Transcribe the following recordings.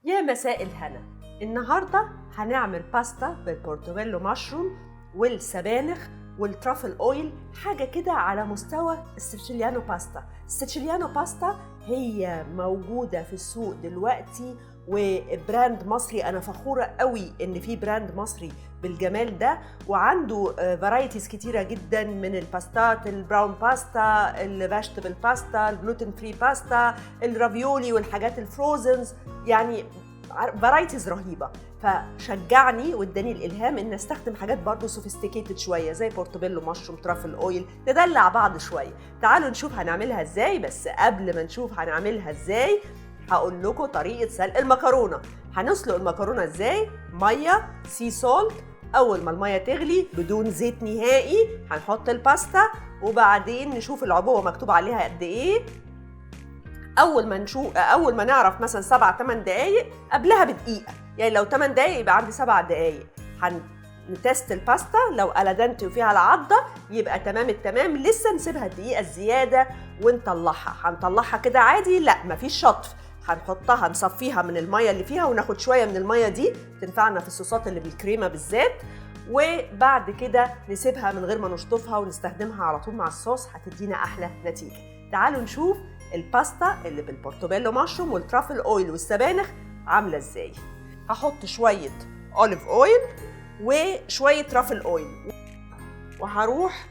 يا مساء الهنا. النهاردة هنعمل باستا بالبورتوبيلو مشروم والسبانخ والترافل اويل، حاجة كده على مستوى السيتشيليانو باستا. السيتشيليانو باستا هي موجودة في السوق دلوقتي وبراند مصري. أنا فخورة قوي إن في براند مصري بالجمال ده، وعنده فرايتيز كتيرة جدا من الباستات، البراون باستا، الفيجيتابل باستا، الجلوتين فري باستا، الرافيولي والحاجات الفروزنز، يعني فرايتيز رهيبة. فشجعني واداني الالهام ان استخدم حاجات برضو سوفيستيكيتد شويه زي بورتوبيلو مشروم ترافل اويل، ندلع بعض شويه. تعالوا نشوف هنعملها ازاي. بس قبل ما نشوف هنعملها ازاي هقول لكم طريقه سلق المكرونه. هنسلق المكرونه ازاي؟ ميه سي سولت، اول ما الميه تغلي بدون زيت نهائي هنحط الباستا، وبعدين نشوف العبوه مكتوب عليها قد ايه. اول ما نعرف مثلا 7-8 دقايق، قبلها بدقيقه، يعني لو 8 دقايق يبقى عندي 7 دقايق. هنتست الباستا، لو ألدنتي وفيها العضه يبقى تمام التمام. لسه نسيبها دقيقه زياده ونطلعها. هنطلعها كده عادي، لا مفيش شطف. هنحطها نصفيها من الميه اللي فيها وناخد شويه من الميه دي تنفعنا في الصوصات اللي بالكريمه بالذات، وبعد كده نسيبها من غير ما نشطفها ونستخدمها على طول مع الصوص، هتدينا احلى نتيجه. تعالوا نشوف الباستا اللي بالبورتوبيلو مشروم والترافل اويل والسبانخ عامله ازاي. هحط شويه اوليف اويل وشويه ترافل اويل، وهروح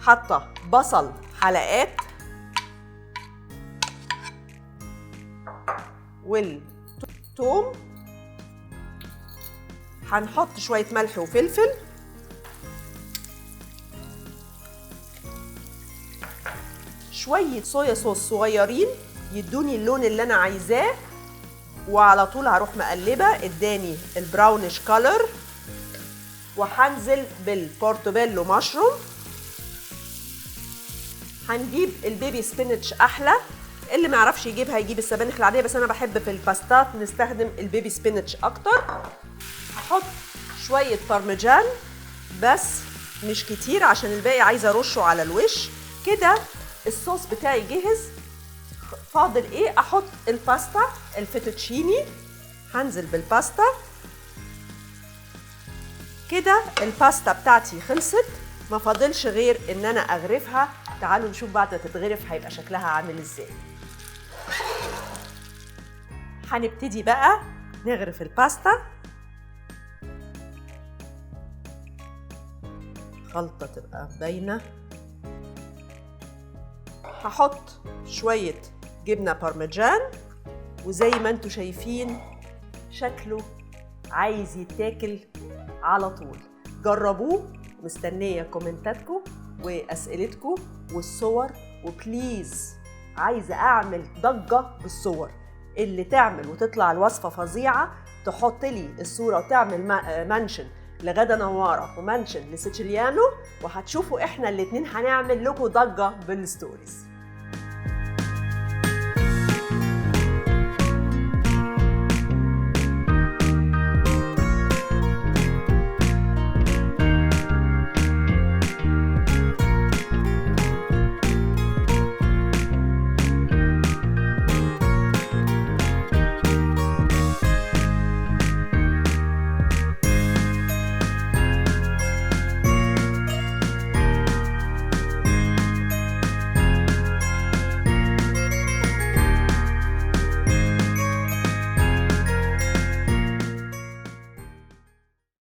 حاطه بصل حلقات والثوم. هنحط شويه ملح وفلفل، شويه صويا صوص صغيرين يدوني اللون اللي انا عايزاه، وعلى طول هروح مقلبه اداني البراونش كولر. وهنزل بالبورتوبيلو مشروم. هنجيب البيبي سبينتش احلى، اللي ما يعرفش يجيبها يجيب السبانخ العاديه، بس انا بحب في الباستات نستخدم البيبي سبينتش اكتر. هحط شويه بارميجان بس مش كتير عشان الباقي عايزه ارشه على الوش كده. الصوص بتاعي جهز، فاضل ايه؟ احط الباستا الفيتوتشيني. هنزل بالباستا كده. الباستا بتاعتي خلصت، ما فاضلش غير ان انا اغرفها. تعالوا نشوف بعد ما تتغرف هيبقى شكلها عامل ازاي. هنبتدي بقى نغرف الباستا. خلطة تبقى باينة. هحط شوية جبنة بارميجان، وزي ما انتوا شايفين شكله عايز يتاكل على طول. جربوه، مستنية كومنتاتكم وأسئلتكم والصور، وبليز عايزة أعمل ضجة بالصور. اللي تعمل وتطلع الوصفة فظيعة تحط لي الصورة وتعمل منشن لغدا نوارة ومنشن لسيتشيليانو، وهتشوفوا احنا الاتنين هنعمل لكم ضجة بالستوريز.